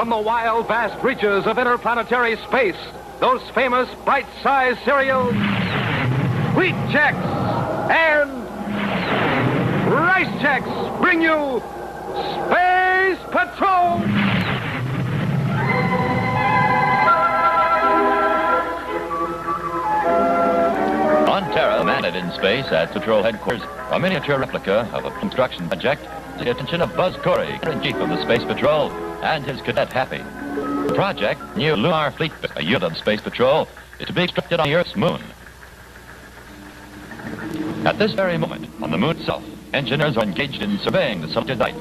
From the wild, vast reaches of interplanetary space, those famous bite-sized cereals, Wheat Chex and Rice Chex bring you Space Patrol! On Terra, landed in space at Patrol Headquarters, a miniature replica of a construction project to the attention of Buzz Corey, Chief of the Space Patrol, and his cadet Happy. The project, new Lunar Fleet, a unit of Space Patrol, is to be constructed on the Earth's moon. At this very moment, on the moon itself, engineers are engaged in surveying the subject site.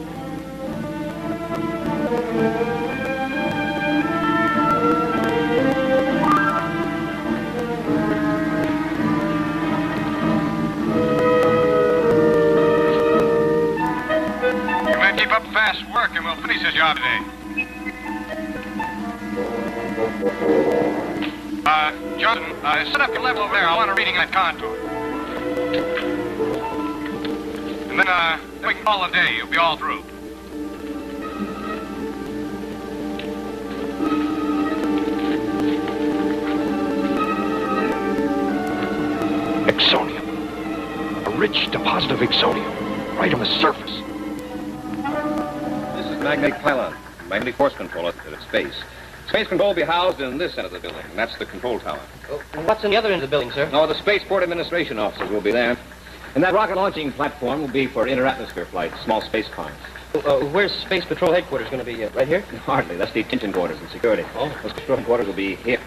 Keep up fast work and we'll finish this job today. Johnson, set up your level over there. I want a reading that contour. And then we can call it a day. You'll be all through. Exonium. A rich deposit of exonium right on the surface. Magnetic pylon, magnetic force control at space. Space control will be housed in this end of the building, and that's the control tower. What's in the other end of the building, sir? No, the Spaceport Administration officers will be there. And that rocket launching platform will be for inter-atmosphere flights, small space cars. Where's Space Patrol Headquarters going to be? Right here? Hardly. That's detention quarters and security. Oh. Those control headquarters will be here.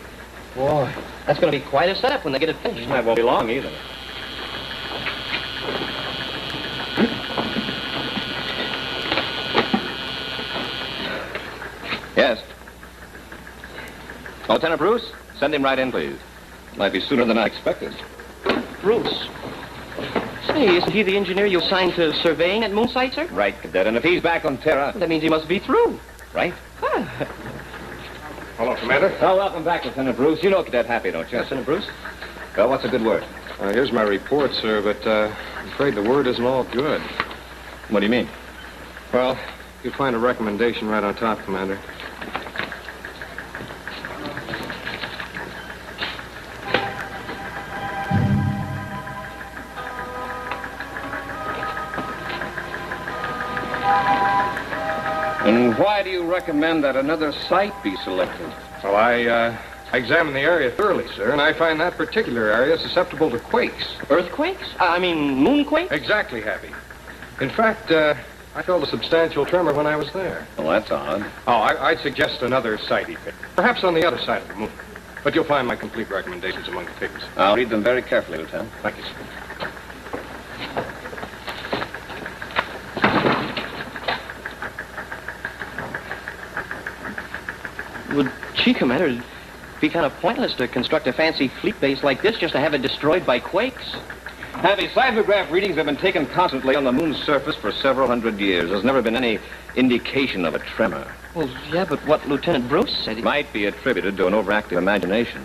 Boy, that's going to be quite a setup when they get it finished. That won't be long either. Yes. Lieutenant Bruce, send him right in, please. Might be sooner than I expected. Bruce. Say, isn't he the engineer you assigned to surveying at moon site, sir? Right, Cadet. And if he's back on Terra... That means he must be through. Right? Huh. Hello, Commander. Oh, welcome back, Lieutenant Bruce. You know Cadet Happy, don't you? Lieutenant Bruce? Well, what's a good word? Here's my report, sir, but I'm afraid the word isn't all good. What do you mean? Well, you'll find a recommendation right on top, Commander. And why do you recommend that another site be selected? Well, I examined the area thoroughly, sir, and I find that particular area susceptible to quakes. Earthquakes? I mean, moonquakes? Exactly, Happy. In fact, I felt a substantial tremor when I was there. Well, that's odd. Oh, I'd suggest another site he picked. Perhaps on the other side of the moon. But you'll find my complete recommendations among the papers. I'll read them very carefully, Lieutenant. Thank you, sir. Would, gee, Commander, it'd be kind of pointless to construct a fancy fleet base like this just to have it destroyed by quakes. Heavy seismograph readings have been taken constantly on the moon's surface for several hundred years. There's never been any indication of a tremor. Well, yeah, but what Lieutenant Bruce said... It might be attributed to an overactive imagination.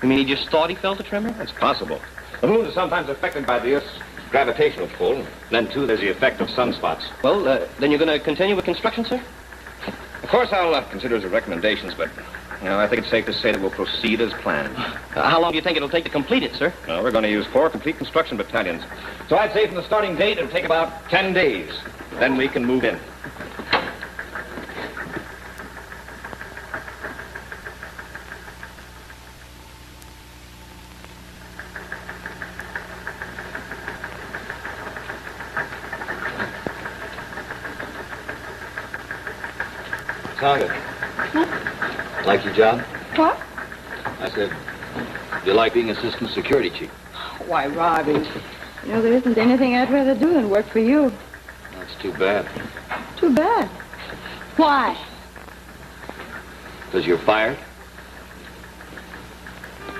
You mean he just thought he felt a tremor? That's possible. The moon is sometimes affected by the Earth's gravitational pull. Then, too, there's the effect of sunspots. Well, then you're going to continue with construction, sir? Of course, I'll consider his recommendations, but I think it's safe to say that we'll proceed as planned. How long do you think it'll take to complete it, sir? Well, we're going to use 4 complete construction battalions. So I'd say from the starting date, it'll take about 10 days. Then we can move in. Target. Like your job? What? I said, you like being assistant security chief? Why, Robbie, you know, there isn't anything I'd rather do than work for you. That's too bad. Too bad. Why? Because you're fired?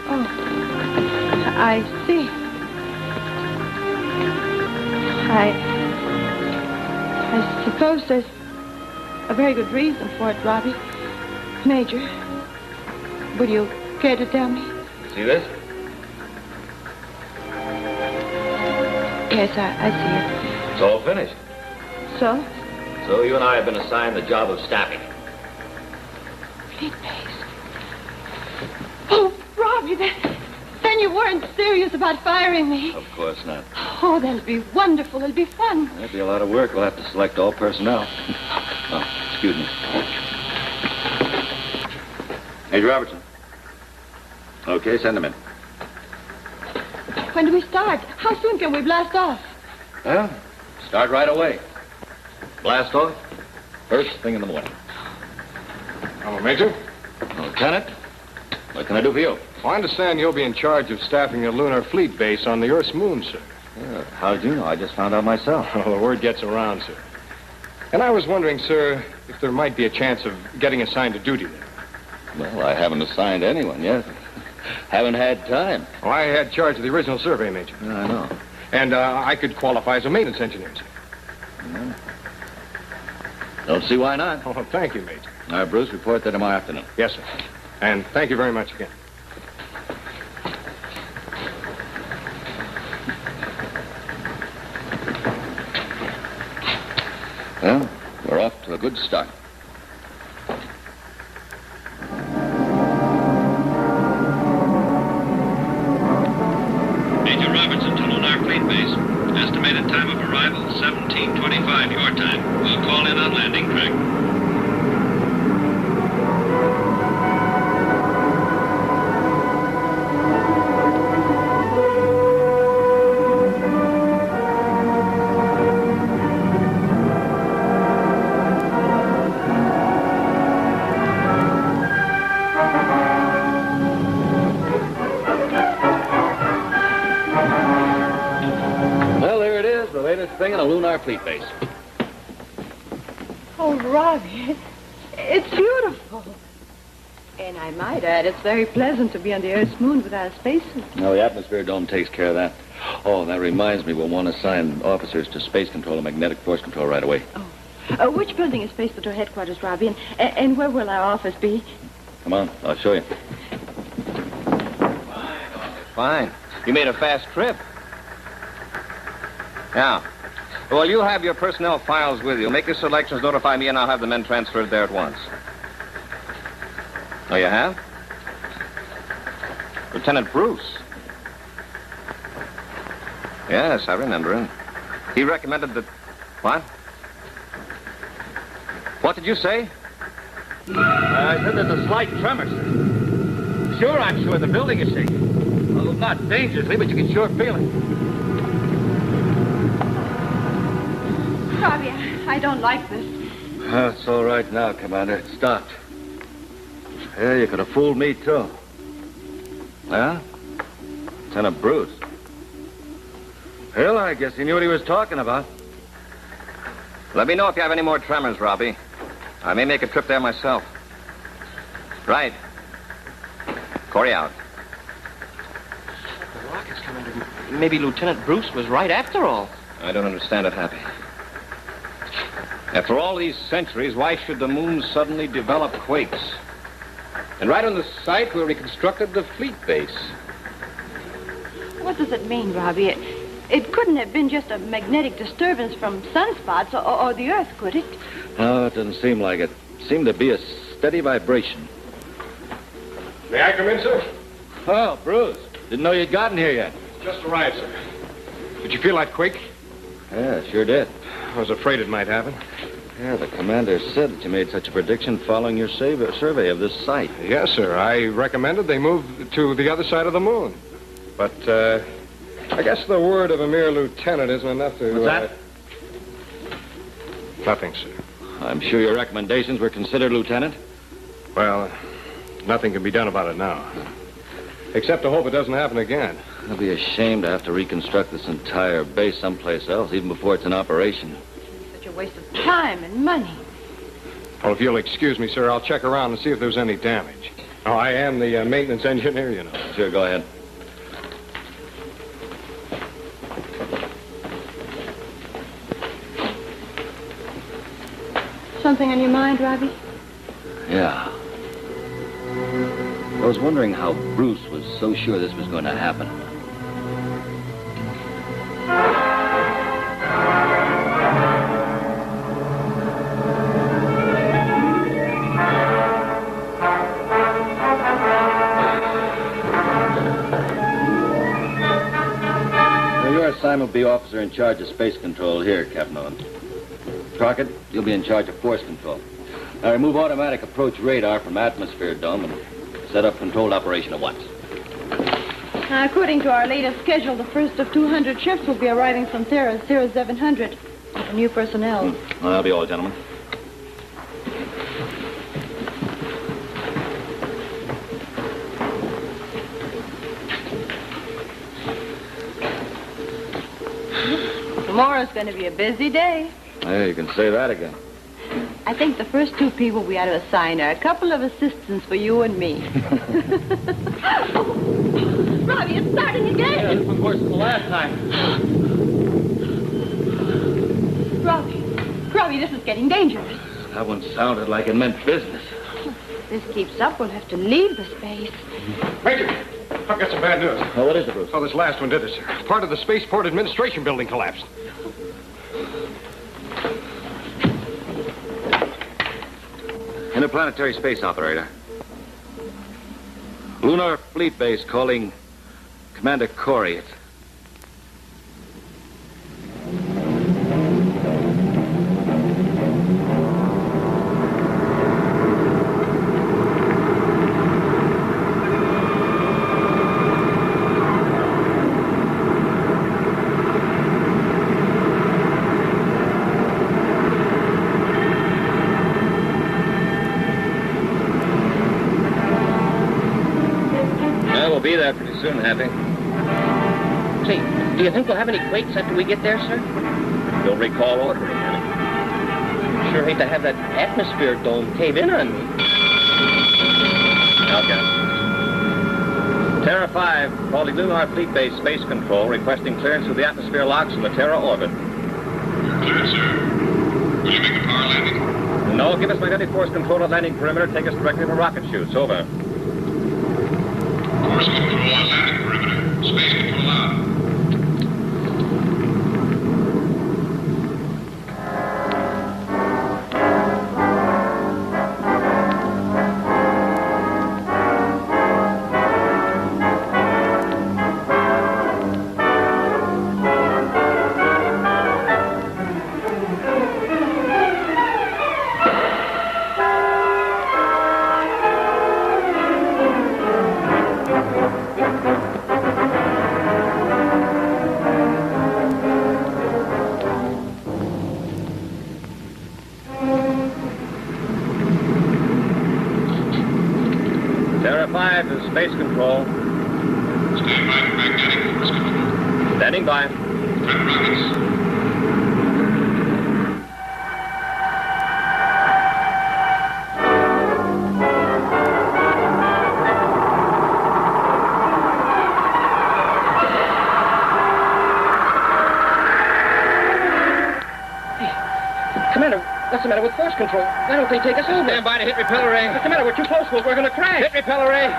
Oh, I see. I suppose there's a very good reason for it, Robbie. Major, would you care to tell me? See this? Yes, I see It's all finished. it. So? So you and I have been assigned the job of staffing. fleet base. Oh, Robbie, then you weren't serious about firing me. Of course not. Oh, that'll be wonderful. It'll be fun. That'd be a lot of work. We'll have to select all personnel. Oh, excuse me. Major Robertson. Okay, send him in. When do we start? How soon can we blast off? Well, start right away. Blast off first thing in the morning. Hello, Major. Lieutenant, what can I do for you? I understand you'll be in charge of staffing the lunar fleet base on the Earth's moon, sir. How'd you know? I just found out myself. Well, the word gets around, sir. And I was wondering, sir, if there might be a chance of getting assigned to duty there. Well, I haven't assigned anyone yet. Haven't had time. Well, I had charge of the original survey, Major. I know. And I could qualify as a maintenance engineer, sir. Don't see why not. Oh, thank you, Major. All right, Bruce, report there tomorrow afternoon. Yes, sir. And thank you very much again. Well, we're off to a good start. Major Robertson to Lunar Fleet Base. Estimated time of arrival, 17:25 your time. We'll call in on landing, Craig. Well, there it is, the latest thing in a lunar fleet base. Oh, Robbie, it's beautiful. And I might add, it's very pleasant to be on the Earth's moon without a spacesuit. No, the atmosphere dome takes care of that. Oh, that reminds me, we'll want to assign officers to space control and magnetic force control right away. Which building is Space Patrol headquarters, Robbie? And where will our office be? Come on, I'll show you. Fine. You made a fast trip. Yeah. Well, you have your personnel files with you. Make your selections, notify me, and I'll have the men transferred there at once. Oh, you have? Lieutenant Bruce. Yes, I remember him. He recommended that... What? What did you say? I said there's a slight tremor, sir. Sure, I'm sure the building is shaking. Well, not dangerously, but you can sure feel it. Robbie, I don't like this. It's all right now, Commander. It stopped. Yeah, you could have fooled me, too. Yeah? Lieutenant Bruce. Well, I guess he knew what he was talking about. Let me know if you have any more tremors, Robbie. I may make a trip there myself. Right. Corey out. The rocket's coming to... Maybe Lieutenant Bruce was right after all. I don't understand it, Happy. After all these centuries, why should the moon suddenly develop quakes? And right on the site where we constructed the fleet base. What does it mean, Robbie? It couldn't have been just a magnetic disturbance from sunspots or the Earth, could it? No, it doesn't seem like it. It seemed to be a steady vibration. May I come in, sir? Oh, Bruce. Didn't know you'd gotten here yet. Just arrived, sir. Did you feel that quake? Yeah, sure did. I was afraid it might happen. Yeah, the commander said that you made such a prediction following your survey of this site. Yes, sir. I recommended they move to the other side of the moon. But, I guess the word of a mere lieutenant isn't enough to... What's that? Nothing, sir. I'm sure your recommendations were considered, Lieutenant. Well, nothing can be done about it now. Except to hope it doesn't happen again. It'll be a shame to have to reconstruct this entire base someplace else, even before it's in operation. Such a waste of time and money. Well, if you'll excuse me, sir, I'll check around and see if there's any damage. Oh, I am the maintenance engineer, you know. Sure, go ahead. Something on your mind, Robbie? Yeah. I was wondering how Bruce was so sure this was going to happen. Well, your assignment will be officer in charge of space control here, Captain Owen. Crockett, you'll be in charge of force control. Now remove automatic approach radar from atmosphere dome and set up controlled operation at once. According to our latest schedule, the first of 200 ships will be arriving from Terra 0700 with new personnel. Well, that'll be all, gentlemen. Tomorrow's going to be a busy day. Hey, you can say that again. I think the first two people we ought to assign are a couple of assistants for you and me. Robbie, it's starting again. Yeah, this was worse than the last time. Robbie, this is getting dangerous. That one sounded like it meant business. If this keeps up, we'll have to leave the space. Major, I've got some bad news. Oh, what is it, Bruce? Oh, this last one did it, sir. Part of the Spaceport Administration building collapsed. Interplanetary space operator. Lunar Fleet Base calling Commander Corey. We'll be there pretty soon, Happy. Say, do you think we'll have any quakes after we get there, sir? You'll recall ordering, Happy. Sure hate to have that atmosphere dome cave in on me. Okay. Terra 5, calling Lunar Fleet Base Space Control, requesting clearance of the atmosphere locks in the Terra orbit. Cleared, sir. Will you make a power landing? No, give us magnetic force control at landing perimeter. Take us directly to rocket chutes. Over. Force control on landing perimeter. Space control out. Terra 5 is space control. Stand by for magnetic force control. Standing by. Prep rockets. Commander, what's the matter with force control? Why don't they take us over? Stand by to hit repeller ray. What's the matter? We're too close to it. We're going to crash. Hit repeller ray.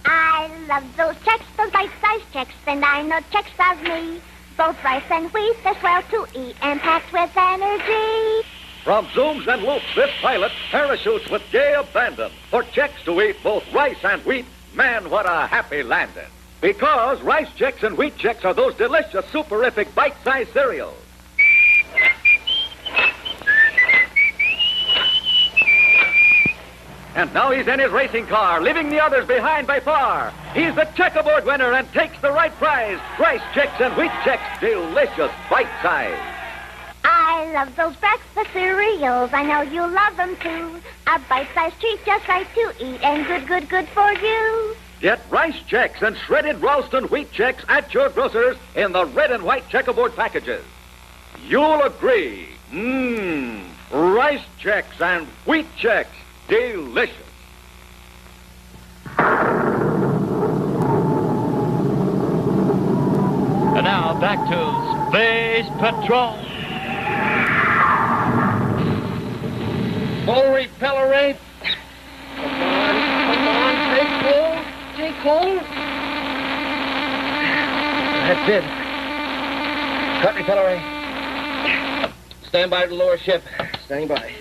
I love those checks, those bite-sized checks, and I know checks love me. Both rice and wheat, they're swell to eat and packed with energy. From zooms and loops, this pilot parachutes with gay abandon for checks to eat both rice and wheat. Man, what a happy landing. Because rice checks and wheat checks are those delicious, superific, bite-sized cereals. And now he's in his racing car, leaving the others behind by far. He's the checkerboard winner and takes the right prize. Rice checks and wheat checks, delicious, bite-sized. I love those breakfast cereals. I know you love them too. A bite-sized treat just right to eat and good for you. Get rice checks and shredded Ralston wheat checks at your grocer's in the red and white checkerboard packages. You'll agree. Rice checks and wheat checks. Delicious. And now back to Space Patrol. Full repeller ray. Come on, take hold. Take hold. That's it. Cut artillery. Stand by to the lower ship. Standing by.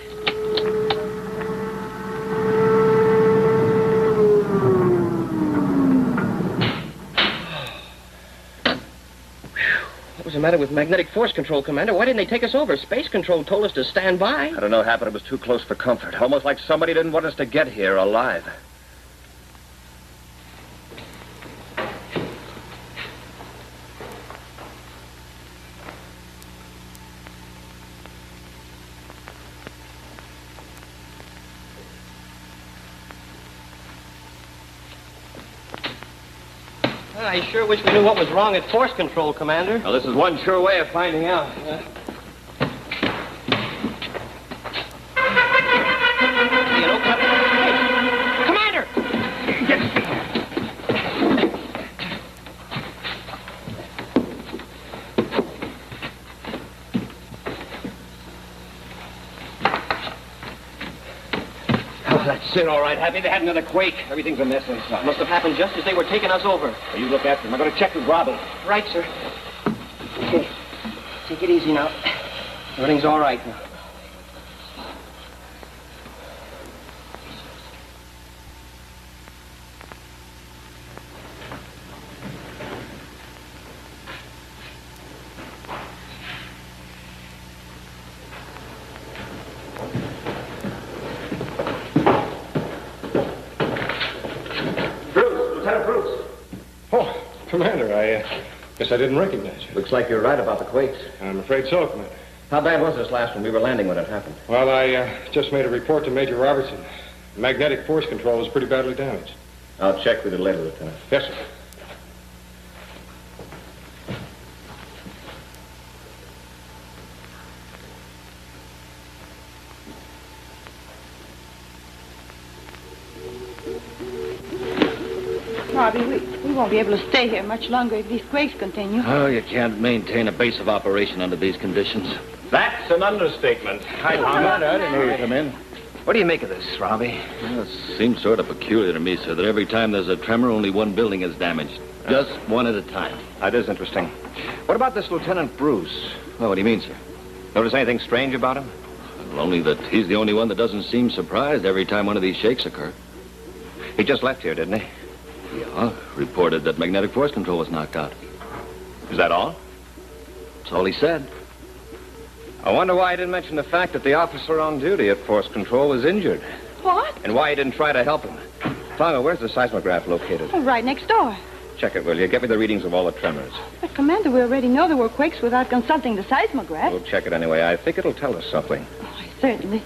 What was the matter with magnetic force control, Commander? Why didn't they take us over? Space control told us to stand by. I don't know what happened. It was too close for comfort. Almost like somebody didn't want us to get here alive. I sure wish we knew what was wrong at force control, Commander. Well, this is one sure way of finding out. You know, hey, Commander! Oh, that's it, all right, Happy. They had another quake. Everything's a mess inside. Must have happened just as they were taking us over. Well, you look after them. I'm going to check with Robbie. Right, sir. Okay. Take it easy now. Everything's all right now. Commander, I guess I didn't recognize you. Looks like you're right about the quakes. I'm afraid so, Commander. How bad was this last one? We were landing when it happened. Well, I just made a report to Major Robertson. Magnetic force control was pretty badly damaged. I'll check with you later, Lieutenant. Yes, sir. Robbie, we won't be able to stay here much longer if these quakes continue. Oh, you can't maintain a base of operation under these conditions. That's an understatement. Hi, Commander. I didn't hear you come in. What do you make of this, Robbie? Well, it seems sort of peculiar to me, sir, that every time there's a tremor, only one building is damaged. Just one at a time. That is interesting. What about this Lieutenant Bruce? Well, what do you mean, sir? Notice anything strange about him? Well, only that he's the only one that doesn't seem surprised every time one of these shakes occur. He just left here, didn't he? Yeah, reported that magnetic force control was knocked out. Is that all? That's all he said. I wonder why he didn't mention the fact that the officer on duty at Force Control was injured. What? And why he didn't try to help him. Tonga, where's the seismograph located? Oh, right next door. Check it, will you? Get me the readings of all the tremors. But, Commander, we already know there were quakes without consulting the seismograph. We'll check it anyway. I think it'll tell us something. Oh, certainly.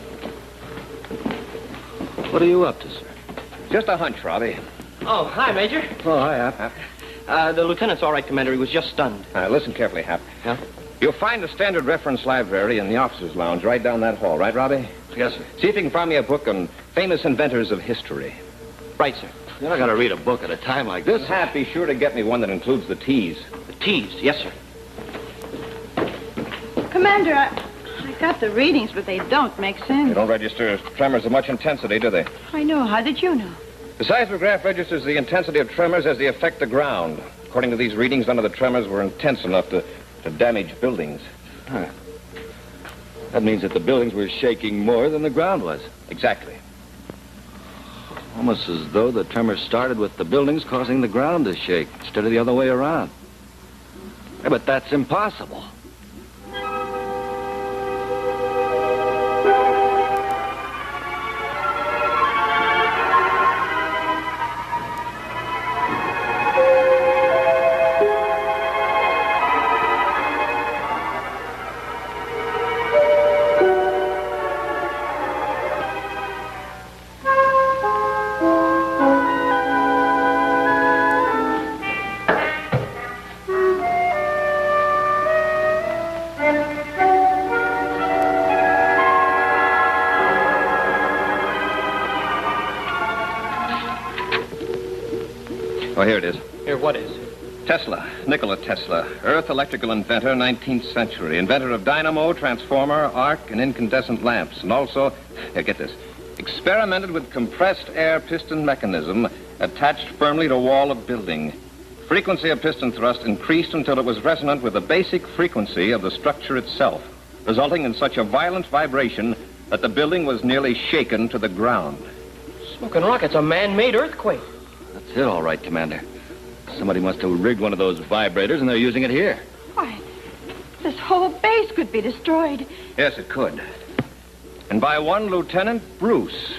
What are you up to, sir? Just a hunch, Robbie. Oh, hi, Major. Oh, hi, Hap. The lieutenant's all right, Commander. He was just stunned. Listen carefully, Hap. Yeah? You'll find the standard reference library in the officers' lounge right down that hall, right, Robbie? Yes, sir. See if you can find me a book on famous inventors of history. Right, sir. You're not going to read a book at a time like this. Hap, be sure to get me one that includes the T's. The T's. Yes, sir. Commander, I got the readings, but they don't make sense. They don't register tremors of much intensity, do they? I know. How did you know? The seismograph registers the intensity of tremors as they affect the ground. According to these readings, none of the tremors were intense enough to damage buildings. Huh. That means that the buildings were shaking more than the ground was. Exactly. Almost as though the tremor started with the buildings causing the ground to shake instead of the other way around. Yeah, but that's impossible. Oh, here it is. Here, what is? Tesla, Nikola Tesla, Earth electrical inventor, 19th century. Inventor of dynamo, transformer, arc, and incandescent lamps. And also, here, get this, experimented with compressed air piston mechanism attached firmly to wall of building. frequency of piston thrust increased until it was resonant with the basic frequency of the structure itself, resulting in such a violent vibration that the building was nearly shaken to the ground. Smoking rocket's a man-made earthquake. That's it, all right, Commander. Somebody must have rigged one of those vibrators, and they're using it here. Why, this whole base could be destroyed. Yes, it could. And by one Lieutenant Bruce.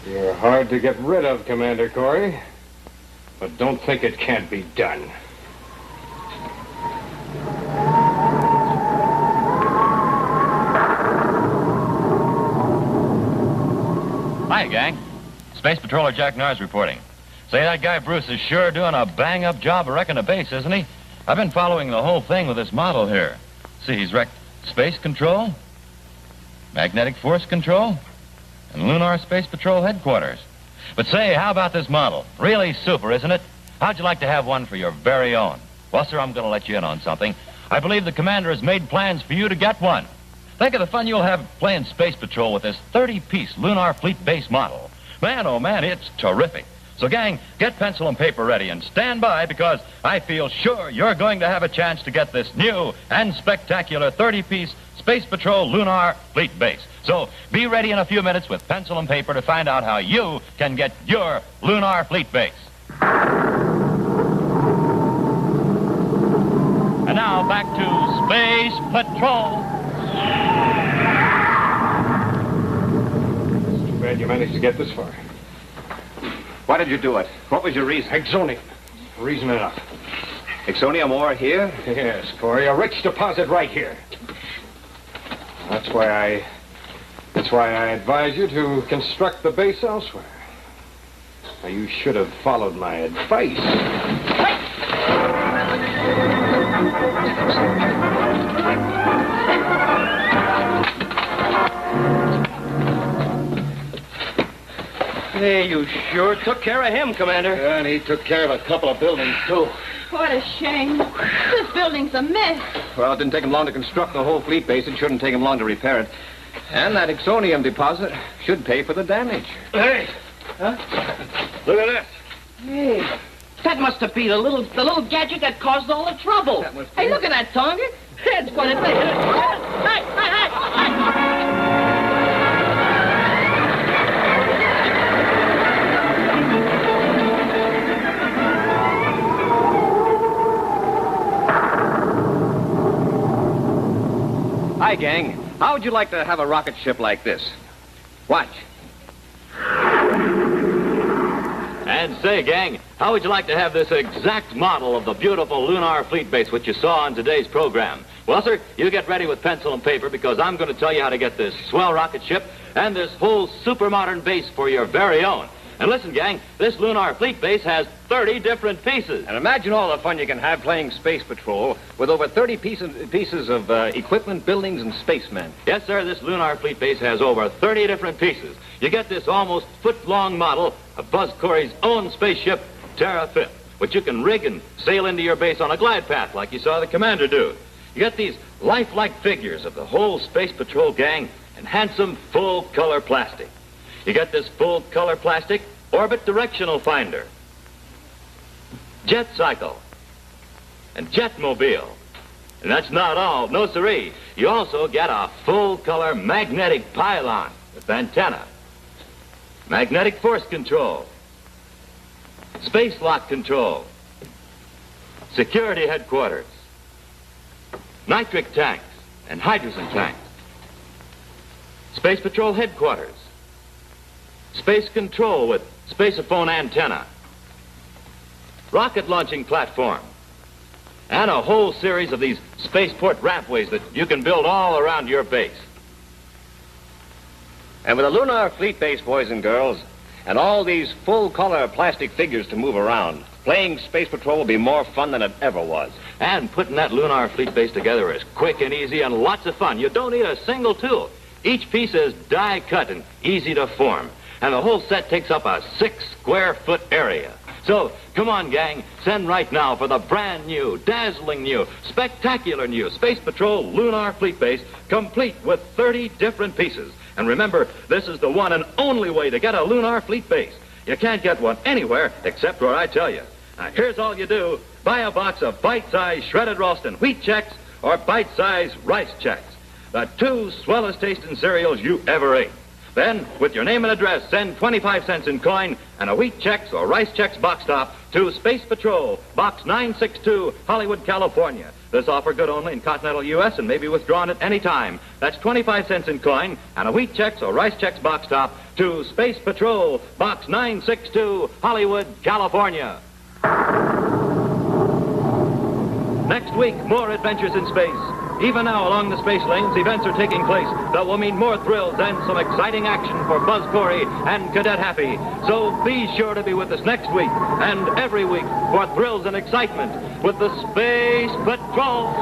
You're hard to get rid of, Commander Corey. But don't think it can't be done. Hi, gang. Space Patroller Jack Nars reporting. Say, that guy Bruce is sure doing a bang-up job of wrecking a base, isn't he? I've been following the whole thing with this model here. See, he's wrecked space control, magnetic force control, and Lunar Space Patrol headquarters. But say, how about this model? Really super, isn't it? How'd you like to have one for your very own? Well, sir, I'm going to let you in on something. I believe the commander has made plans for you to get one. Think of the fun you'll have playing Space Patrol with this 30-piece Lunar Fleet base model. Man, oh man, it's terrific. So, gang, get pencil and paper ready and stand by, because I feel sure you're going to have a chance to get this new and spectacular 30-piece Space Patrol Lunar Fleet base. So be ready in a few minutes with pencil and paper to find out how you can get your Lunar Fleet base. And now back to Space Patrol. It's too bad you managed to get this far. Why did you do it? What was your reason? Exonium. Reason enough. Exonium ore here? Yes, Corey, a rich deposit right here. That's why I advise you to construct the base elsewhere. Now, you should have followed my advice. Hey, you sure took care of him, Commander. Yeah, and he took care of a couple of buildings, too. What a shame. This building's a mess. Well, it didn't take him long to construct the whole fleet base. It shouldn't take him long to repair it. And that Exonium deposit should pay for the damage. Hey! Huh? Look at this. Hey, that must have been the little gadget that caused all the trouble. Hey, look at that target. It's going to be... Hey, hey, hey, hey! Hi, gang. How would you like to have a rocket ship like this? Watch. And say, gang, how would you like to have this exact model of the beautiful Lunar Fleet base which you saw on today's program? Well, sir, you get ready with pencil and paper, because I'm going to tell you how to get this swell rocket ship and this whole super modern base for your very own. And listen, gang, this Lunar Fleet base has 30 different pieces. And imagine all the fun you can have playing Space Patrol with over 30 pieces of equipment, buildings, and spacemen. Yes, sir, this Lunar Fleet base has over 30 different pieces. You get this almost foot-long model of Buzz Corey's own spaceship, Terra 5th, which you can rig and sail into your base on a glide path like you saw the commander do. You get these lifelike figures of the whole Space Patrol gang in handsome full-color plastic. You get this full-color plastic orbit directional finder, jet cycle, and jetmobile. And that's not all. No siree. You also get a full-color magnetic pylon with antenna, magnetic force control, space lock control, security headquarters, nitric tanks and hydrogen tanks, Space Patrol headquarters, space control with spaceophone antenna, rocket launching platform, and a whole series of these spaceport rampways that you can build all around your base. And with a lunar fleet base, boys and girls, and all these full-color plastic figures to move around, playing Space Patrol will be more fun than it ever was. And putting that lunar fleet base together is quick and easy and lots of fun. You don't need a single tool. Each piece is die-cut and easy to form. And the whole set takes up a 6-square-foot area. So, come on, gang, send right now for the brand new, dazzling new, spectacular new Space Patrol Lunar Fleet Base, complete with 30 different pieces. And remember, this is the one and only way to get a Lunar Fleet Base. You can't get one anywhere except where I tell you. Now, here's all you do. Buy a box of bite-sized shredded Ralston wheat checks or bite-sized rice checks. The two swellest tasting cereals you ever ate. Then, with your name and address, send 25 cents in coin and a wheat checks or rice checks box top to Space Patrol, Box 962, Hollywood, California. This offer good only in continental U.S. and may be withdrawn at any time. That's 25 cents in coin and a wheat checks or rice checks box top to Space Patrol, Box 962, Hollywood, California. Next week, more adventures in space. Even now, along the space lanes, events are taking place that will mean more thrills and some exciting action for Buzz Corey and Cadet Happy. So be sure to be with us next week and every week for thrills and excitement with the Space Patrol.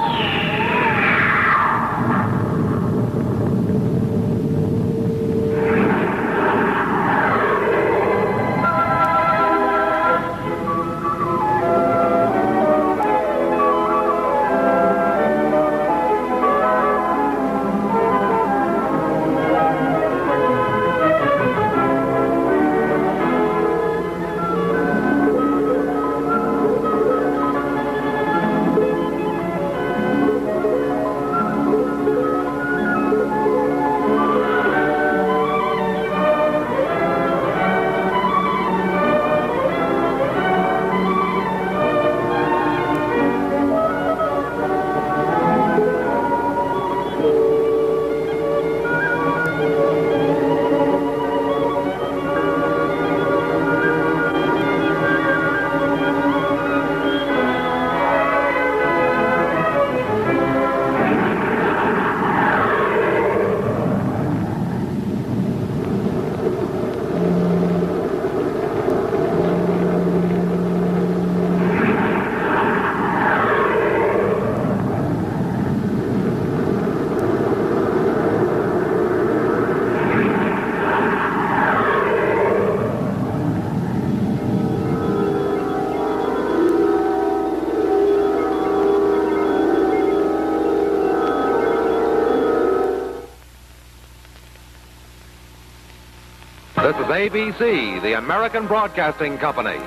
This is ABC, the American Broadcasting Company.